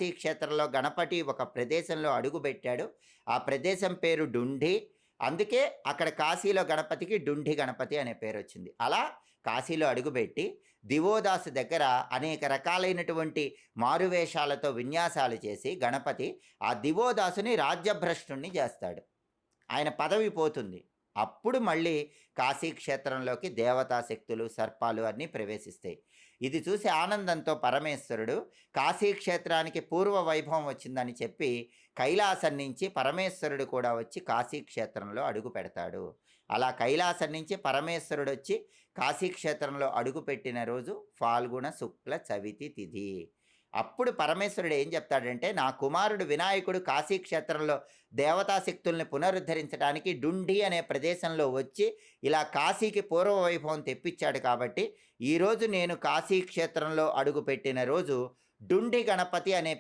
కాశీ క్షేత్రంలో గణపతి ఒక ప్రదేశంలో అడుగుపెట్టాడు. ఆ ప్రదేశం పేరు డుండి. అందుకే అక్కడ కాశీలో గణపతికి డుండి గణపతి అనే పేరొచ్చింది. అలా కాశీలో అడుగుపెట్టి దివోదాసు దగ్గర అనేక రకాలైనటువంటి మారువేషాలతో విన్యాసాలు చేసి గణపతి ఆ దివోదాసుని రాజ్యభ్రష్టుణ్ణి చేస్తాడు. ఆయన పదవి పోతుంది. అప్పుడు మళ్ళీ కాశీ క్షేత్రంలోకి దేవతా శక్తులు, సర్పాలు అన్నీ ప్రవేశిస్తాయి. ఇది చూసి ఆనందంతో పరమేశ్వరుడు కాశీ క్షేత్రానికి పూర్వ వైభవం వచ్చిందని చెప్పి కైలాసం నుంచి పరమేశ్వరుడు కూడా వచ్చి కాశీ క్షేత్రంలో అడుగు పెడతాడు. అలా కైలాసం నుంచి పరమేశ్వరుడు వచ్చి కాశీ క్షేత్రంలో అడుగుపెట్టిన రోజు ఫాల్గుణ శుక్ల చవితి తిథి. అప్పుడు పరమేశ్వరుడు ఏం చెప్తాడంటే, నా కుమారుడు వినాయకుడు కాశీ క్షేత్రంలో దేవతాశక్తుల్ని పునరుద్ధరించడానికి డుండి అనే ప్రదేశంలో వచ్చి ఇలా కాశీకి పూర్వ వైభవం తెప్పించాడు కాబట్టి ఈరోజు నేను కాశీ క్షేత్రంలో అడుగుపెట్టిన రోజు డుండి గణపతి అనే